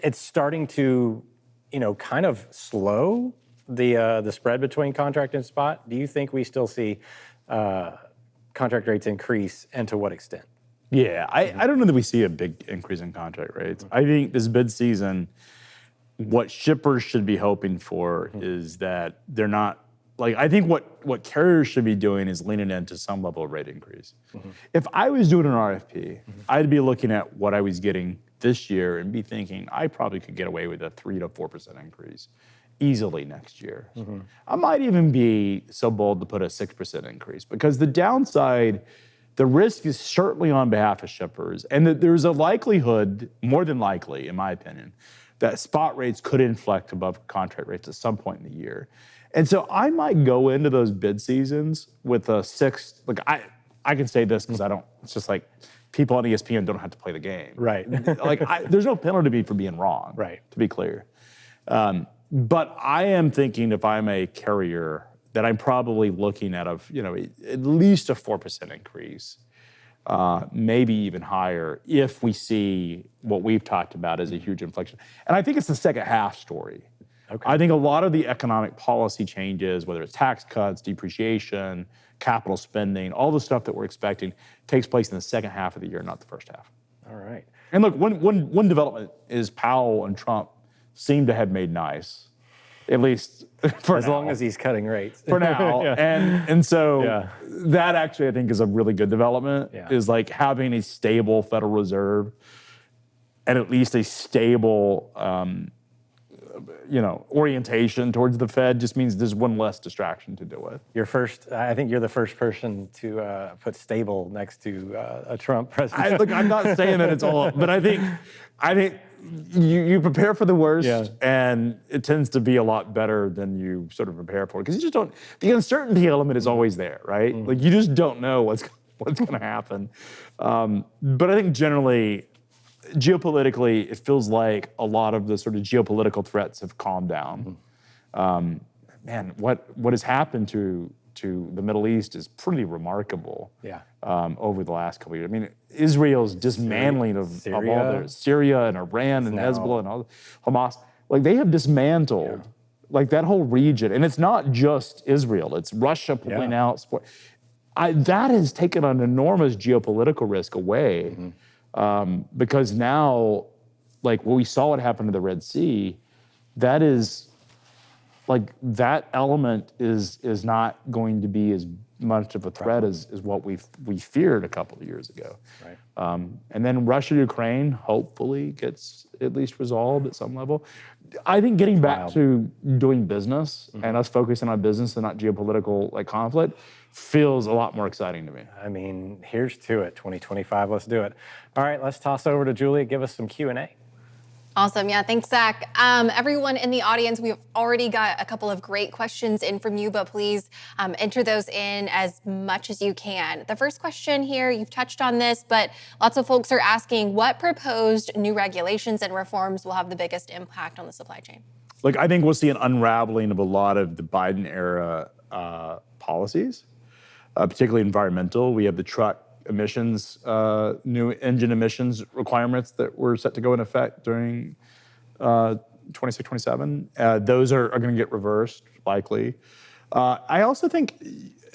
it's starting to, you know, kind of slow the spread between contract and spot. Do you think we still see contract rates increase, and to what extent? Yeah, I don't know that we see a big increase in contract rates. I think this bid season, what shippers should be hoping for is that they're not, like, I think what carriers should be doing is leaning into some level of rate increase. If I was doing an RFP, I'd be looking at what I was getting this year and be thinking, I probably could get away with a 3 to 4% increase easily next year. I might even be so bold to put a 6% increase, because the downside, the risk is certainly on behalf of shippers, and that there's a likelihood, more than likely, in my opinion, that spot rates could inflect above contract rates at some point in the year. And so I might go into those bid seasons with a 6. Like, I can say this because I don't, it's just like people on ESPN don't have to play the game. Like, there's no penalty for being wrong, to be clear. But I am thinking, if I'm a carrier, that I'm probably looking at at least a 4% increase, maybe even higher, if we see what we've talked about as a huge inflection. And I think it's the second half story. I think a lot of the economic policy changes, whether it's tax cuts, depreciation, capital spending, all the stuff that we're expecting takes place in the second half of the year, not the first half. All right. And look, one development is Powell and Trump seem to have made nice, at least for as long as he's cutting rates. For now. And so that actually, I think, is a really good development, is like having a stable Federal Reserve. and at least a stable, orientation towards the Fed just means there's one less distraction to deal with. I think you're the first person to put stable next to a Trump president. Look, I'm not saying that it's all, but I think you prepare for the worst, and it tends to be a lot better than you sort of prepare for, because you just don't. The uncertainty element is always there, right? Like, you just don't know what's going to happen. But I think generally, geopolitically, it feels like a lot of the sort of geopolitical threats have calmed down. Man, what has happened to the Middle East is pretty remarkable. Over the last couple of years. I mean, Israel's dismantling of all their Syria and Iran and Hezbollah and all Hamas, like, they have dismantled like that whole region, and it's not just Israel; it's Russia pulling out support. That has taken an enormous geopolitical risk away, because now, like, what we saw what happened to the Red Sea, that is, like, that element is not going to be as much of a threat as what we feared a couple of years ago. And then Russia-Ukraine hopefully gets at least resolved at some level. I think getting back to doing business and us focusing on business and not geopolitical, like, conflict feels a lot more exciting to me. I mean, here's to it, 2025, let's do it. All right, let's toss over to Julia, give us some Q&A. Awesome. Yeah, thanks, Zach. Everyone in the audience, we've already got a couple of great questions in from you, but please enter those in as much as you can. The first question here, you've touched on this, but lots of folks are asking, what proposed new regulations and reforms will have the biggest impact on the supply chain? Look, I think we'll see an unraveling of a lot of the Biden-era policies, particularly environmental. We have the truck emissions, new engine emissions requirements that were set to go in effect during 26, 27. Those are going to get reversed, likely. I also think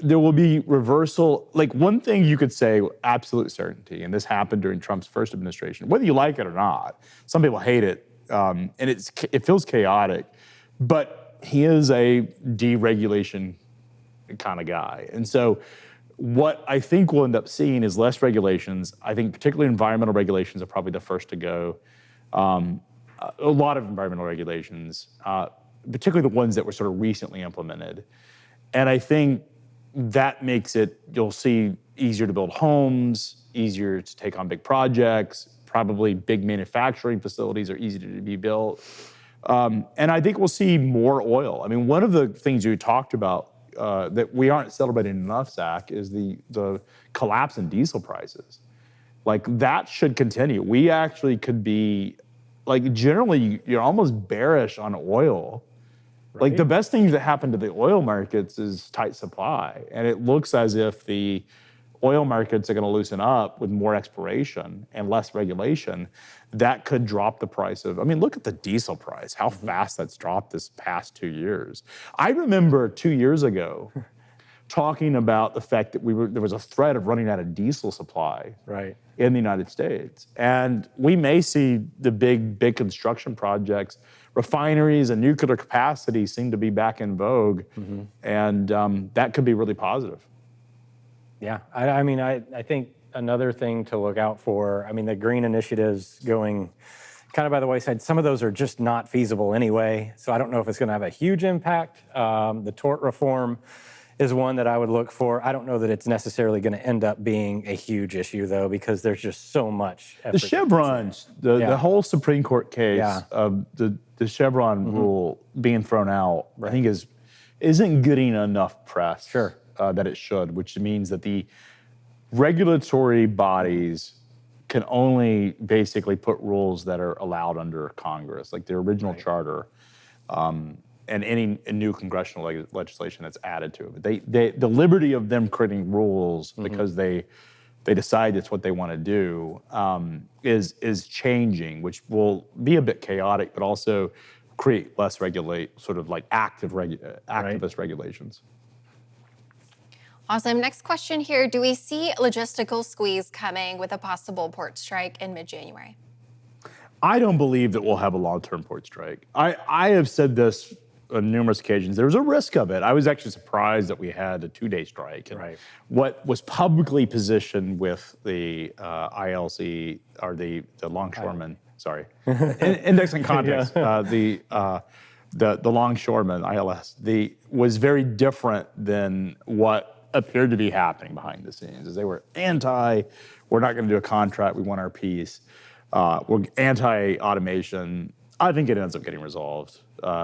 there will be reversal. Like, one thing you could say with absolute certainty, and this happened during Trump's first administration, whether you like it or not, some people hate it, and it feels chaotic, but he is a deregulation kind of guy. And so what I think we'll end up seeing is less regulations. I think particularly environmental regulations are probably the first to go. A lot of environmental regulations, particularly the ones that were sort of recently implemented. And I think that makes it, you'll see, easier to build homes, easier to take on big projects, probably big manufacturing facilities are easier to be built. And I think we'll see more oil. I mean, one of the things you talked about that we aren't celebrating enough, Zach, is the collapse in diesel prices. Like, that should continue. We actually could be, like, generally, you're almost bearish on oil. Right. Like, the best thing that happened to the oil markets is tight supply. And it looks as if the oil markets are going to loosen up with more exploration and less regulation. That could drop the price of, I mean, look at the diesel price, how fast that's dropped this past 2 years. I remember 2 years ago talking about the fact that there was a threat of running out of diesel supply in the United States. And we may see the big construction projects, refineries and nuclear capacity seem to be back in vogue. And that could be really positive. Yeah, I mean, I think another thing to look out for, I mean, the green initiatives going kind of by the wayside, some of those are just not feasible anyway, so I don't know if it's going to have a huge impact. The tort reform is one that I would look for. I don't know that it's necessarily going to end up being a huge issue, though, because there's just so much effort. The Chevrons, the whole Supreme Court case of the Chevron rule being thrown out, I think isn't getting enough press. That it should, which means that the regulatory bodies can only basically put rules that are allowed under Congress, like the original charter, and any new congressional legislation that's added to it. The liberty of them creating rules because they decide it's what they want to do is changing, which will be a bit chaotic, but also create less sort of like activist regulations. Awesome. Next question here. Do we see logistical squeeze coming with a possible port strike in mid-January? I don't believe that we'll have a long-term port strike. I have said this on numerous occasions. There's a risk of it. I was actually surprised that we had a 2-day strike. And what was publicly positioned with the ILC, or the longshoremen, sorry, index and contracts, the longshoremen, ILS, was very different than what appeared to be happening behind the scenes. Is they were we're not going to do a contract, we want our piece. We're anti-automation. I think it ends up getting resolved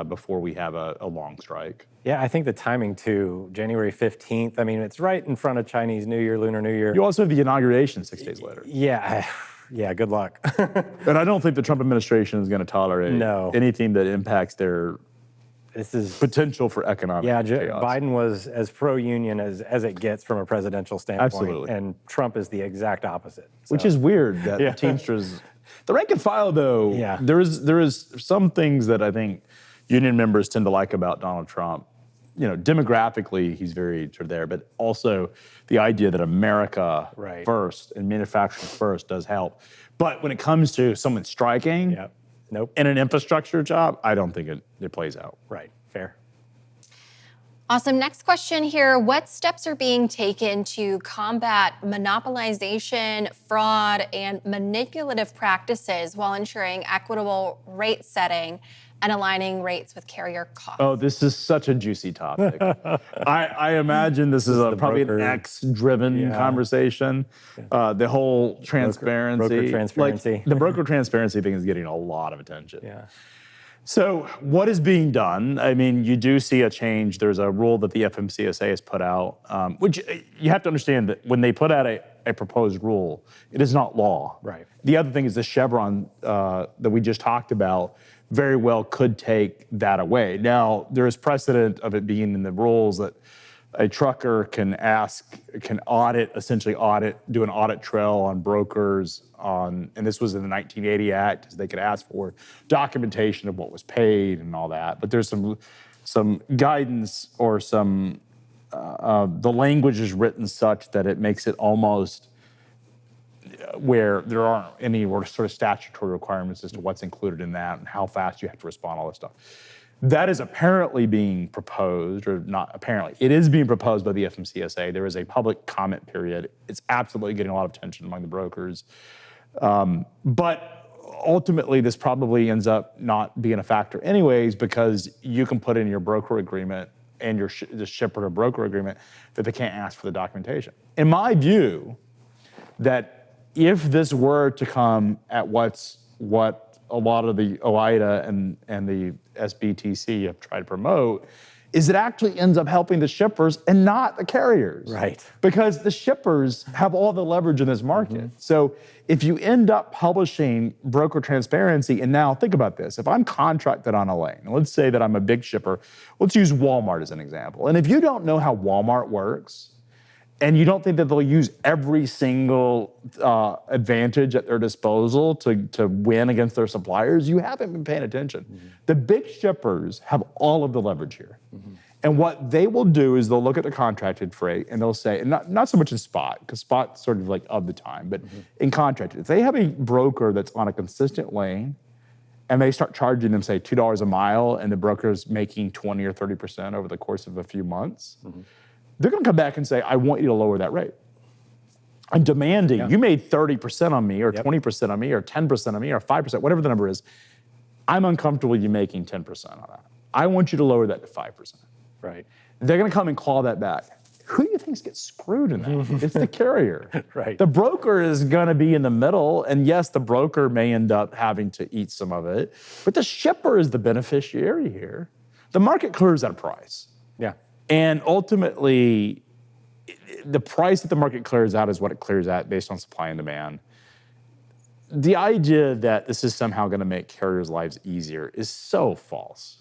before we have a long strike. Yeah, I think the timing too, January 15th, I mean, it's right in front of Chinese New Year, Lunar New Year. You also have the inauguration 6 days later. Yeah, yeah, good luck. And I don't think the Trump administration is going to tolerate anything that impacts their potential for economic chaos. Biden was as pro-union as it gets from a presidential standpoint. Absolutely. And Trump is the exact opposite. So. Which is weird that the Teamsters, the rank and file though, there is some things that I think union members tend to like about Donald Trump. You know, demographically, he's very sort of there, but also the idea that America first and manufacturing first does help. But when it comes to someone striking in an infrastructure job, I don't think it plays out. Right, fair. Awesome. Next question here. What steps are being taken to combat monopolization, fraud, and manipulative practices while ensuring equitable rate setting and aligning rates with carrier costs? Oh, this is such a juicy topic. I imagine this is probably an X-driven conversation. The whole transparency. Broker transparency. Like, the broker transparency thing is getting a lot of attention. Yeah. So what is being done? I mean, you do see a change. There's a rule that the FMCSA has put out, which you have to understand that when they put out a proposed rule, it is not law. Right. The other thing is the Chevron that we just talked about very well could take that away. Now, there is precedent of it being in the rules that a trucker can essentially do an audit trail on brokers and this was in the 1980 Act, they could ask for documentation of what was paid and all that. But there's some guidance or the language is written such that it makes it almost where there aren't any sort of statutory requirements as to what's included in that and how fast you have to respond, all this stuff. That is apparently being proposed, or not apparently, it is being proposed by the FMCSA. There is a public comment period. It's absolutely getting a lot of attention among the brokers. But ultimately, this probably ends up not being a factor anyways, because you can put in your broker agreement and the shipper to broker agreement that they can't ask for the documentation. In my view, that if this were to come at what a lot of the OIDA and the SBTC have tried to promote, is it actually ends up helping the shippers and not the carriers. Right. Because the shippers have all the leverage in this market. Mm-hmm. So if you end up publishing broker transparency, and now think about this, if I'm contracted on a lane, let's say that I'm a big shipper, let's use Walmart as an example. And if you don't know how Walmart works, and you don't think that they'll use every single advantage at their disposal to win against their suppliers, you haven't been paying attention. Mm-hmm. The big shippers have all of the leverage here. Mm-hmm. And what they will do is they'll look at the contracted freight and they'll say, and not so much in spot, because spot's sort of like of the time, but in contracted, if they have a broker that's on a consistent lane and they start charging them, say, $2 a mile, and the broker's making 20 or 30% over the course of a few months, they're going to come back and say, I want you to lower that rate. I'm demanding, you made 30% on me, or 20% on me, or 10% on me, or 5%, whatever the number is. I'm uncomfortable with you making 10% on that. I want you to lower that to 5%. Right. They're going to come and claw that back. Who do you think gets screwed in that? It's the carrier. Right. The broker is going to be in the middle, and yes, the broker may end up having to eat some of it, but the shipper is the beneficiary here. The market clears at a price. Yeah. And ultimately, the price that the market clears out is what it clears out based on supply and demand. The idea that this is somehow going to make carriers' lives easier is so false.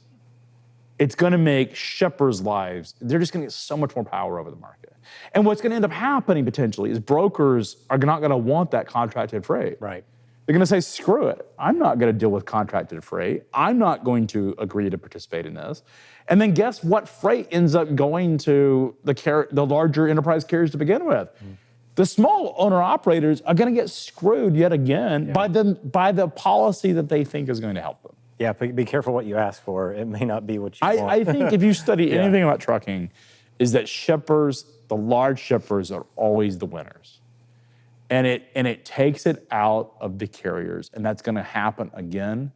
It's going to make shippers' lives, they're just going to get so much more power over the market. And what's going to end up happening potentially is brokers are not going to want that contracted freight. Right. They're going to say, screw it. I'm not going to deal with contracted freight. I'm not going to agree to participate in this. And then guess what freight ends up going to the larger enterprise carriers to begin with? The small owner-operators are going to get screwed yet again by the policy that they think is going to help them. Yeah, but be careful what you ask for. It may not be what you want. I think if you study anything about trucking, is that shippers, the large shippers, are always the winners. and it takes it out of the carriers, and that's going to happen again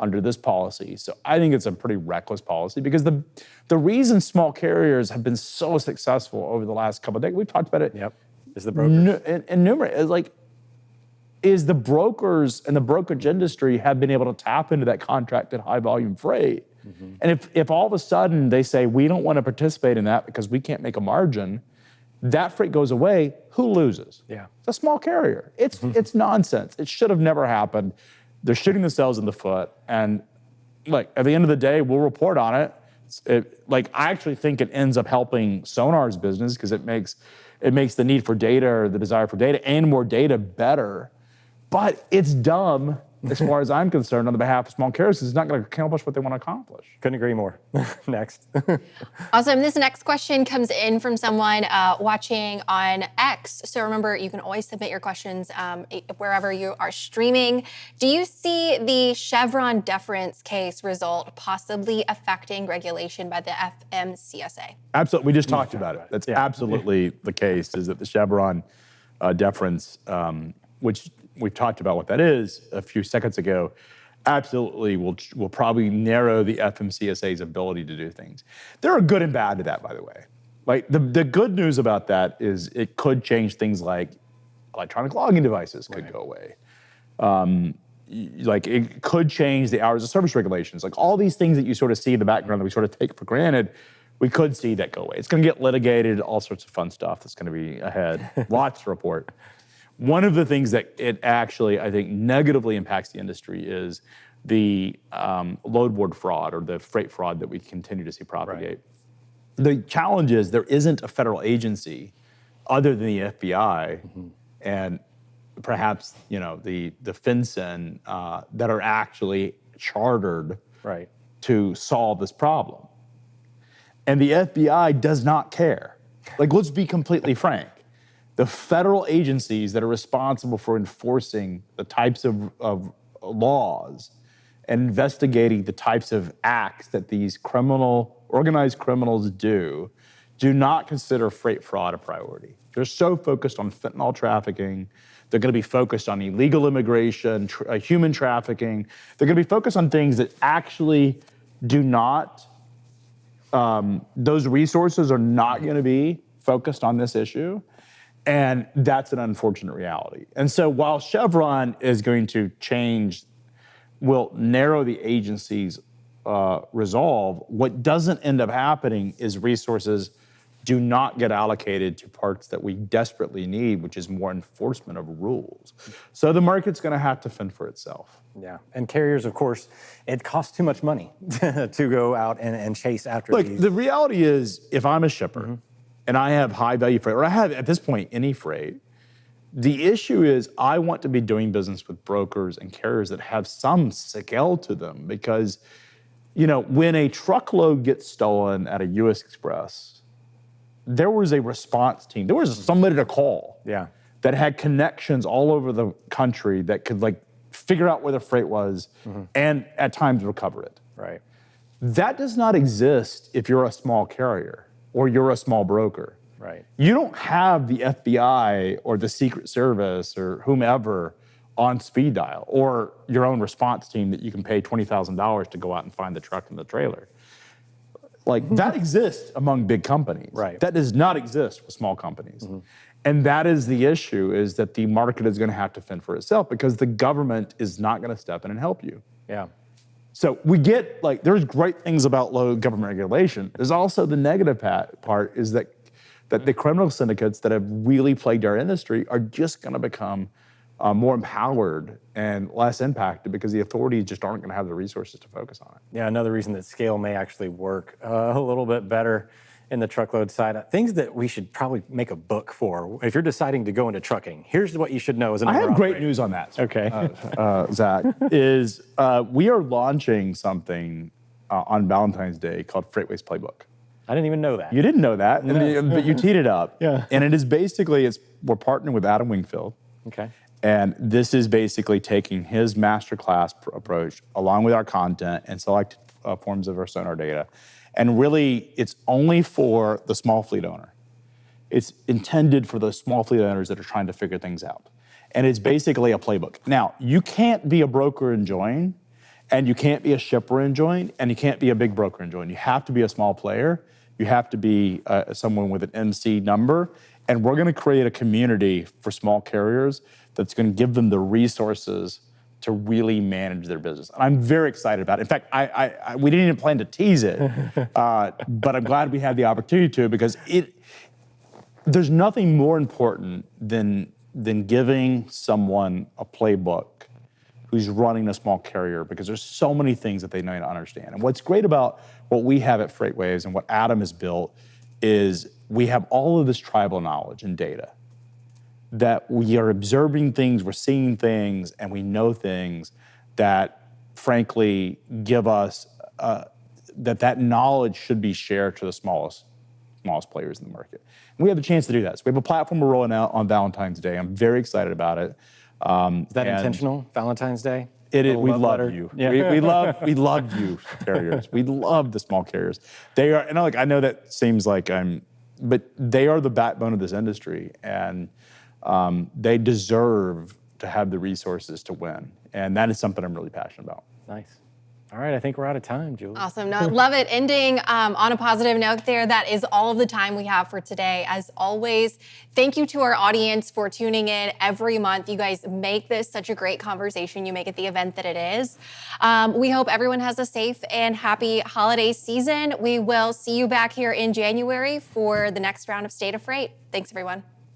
under this policy. So I think it's a pretty reckless policy, because the reason small carriers have been so successful over the last couple of decades, we've talked about it. Yep, is the brokers. And numerous, is the brokers and the brokerage industry have been able to tap into that contracted high volume freight. And if all of a sudden they say, we don't want to participate in that because we can't make a margin, that freight goes away, who loses? Yeah. It's a small carrier. It's nonsense. It should have never happened. They're shooting themselves in the foot. And at the end of the day, we'll report on it. I actually think it ends up helping Sonar's business, because it makes the need for data, or the desire for data and more data, better. But it's dumb, as far as I'm concerned, on the behalf of small carriers. It's not going to accomplish what they want to accomplish. Couldn't agree more. Next. Awesome. This next question comes in from someone watching on X. So remember, you can always submit your questions wherever you are streaming. Do you see the Chevron deference case result possibly affecting regulation by the FMCSA? Absolutely. We just talked about it. That's absolutely the case, is that the Chevron deference, which we've talked about what that is a few seconds ago, absolutely will probably narrow the FMCSA's ability to do things. There are good and bad to that, by the way. The good news about that is it could change things like electronic logging devices could go away. It could change the hours of service regulations. All these things that you sort of see in the background that we sort of take for granted, we could see that go away. It's going to get litigated, all sorts of fun stuff that's going to be ahead. Lots to report. One of the things that it actually, I think, negatively impacts the industry is the load board fraud, or the freight fraud that we continue to see propagate. Right. The challenge is there isn't a federal agency other than the FBI and perhaps the FinCEN that are actually chartered to solve this problem. And the FBI does not care. Let's be completely frank. The federal agencies that are responsible for enforcing the types of laws and investigating the types of acts that these organized criminals do not consider freight fraud a priority. They're so focused on fentanyl trafficking. They're going to be focused on illegal immigration, human trafficking. They're going to be focused on things that actually do not, those resources are not going to be focused on this issue. And that's an unfortunate reality. And so while Chevron is going to will narrow the agency's resolve, what doesn't end up happening is resources do not get allocated to parts that we desperately need, which is more enforcement of rules. So the market's going to have to fend for itself. Yeah, and carriers, of course, it costs too much money to go out and chase after these. The reality is, if I'm a shipper, and I have high value freight, or I have at this point any freight, the issue is I want to be doing business with brokers and carriers that have some scale to them, because when a truckload gets stolen at a U.S. Express, there was a response team. There was somebody to call that had connections all over the country that could figure out where the freight was and at times recover it. Right. That does not exist if you're a small carrier or you're a small broker. Right. You don't have the FBI or the Secret Service or whomever on speed dial, or your own response team that you can pay $20,000 to go out and find the truck and the trailer. That exists among big companies. Right. That does not exist with small companies. And that is the issue, is that the market is going to have to fend for itself, because the government is not going to step in and help you. Yeah. So we get, there's great things about low government regulation. There's also the negative part, is that the criminal syndicates that have really plagued our industry are just going to become more empowered and less impacted, because the authorities just aren't going to have the resources to focus on it. Yeah, another reason that scale may actually work a little bit better in the truckload side. Things that we should probably make a book for. If you're deciding to go into trucking, here's what you should know as an I have great operator. news on that. Okay. Zach, is we are launching something on Valentine's Day called FreightWaves Playbook. I didn't even know that. You didn't know that, but you teed it up. Yeah. And it is basically, we're partnering with Adam Wingfield. Okay. And this is basically taking his masterclass approach along with our content and selected forms of our sonar data. And really, it's only for the small fleet owner. It's intended for those small fleet owners that are trying to figure things out. And it's basically a playbook. Now, you can't be a broker and join, and you can't be a shipper and join, and you can't be a big broker and join. You have to be a small player. You have to be someone with an MC number. And we're going to create a community for small carriers that's going to give them the resources to really manage their business. And I'm very excited about it. In fact, we didn't even plan to tease it, but I'm glad we had the opportunity to, because there's nothing more important than giving someone a playbook who's running a small carrier, because there's so many things that they need to understand. And what's great about what we have at FreightWaves and what Adam has built is we have all of this tribal knowledge and data that we are observing things, we're seeing things, and we know things that frankly give us that knowledge should be shared to the smallest players in the market. And we have a chance to do that. So we have a platform we're rolling out on Valentine's Day. I'm very excited about it. Is that intentional, Valentine's Day? It is. We love love letter? you. Yeah. We love you, carriers. We love the small carriers. They are, and I know that seems like but they are the backbone of this industry, and they deserve to have the resources to win. And that is something I'm really passionate about. Nice. All right, I think we're out of time, Julie. Awesome. No, love it. Ending on a positive note there. That is all of the time we have for today. As always, thank you to our audience for tuning in every month. You guys make this such a great conversation. You make it the event that it is. We hope everyone has a safe and happy holiday season. We will see you back here in January for the next round of State of Freight. Thanks, everyone.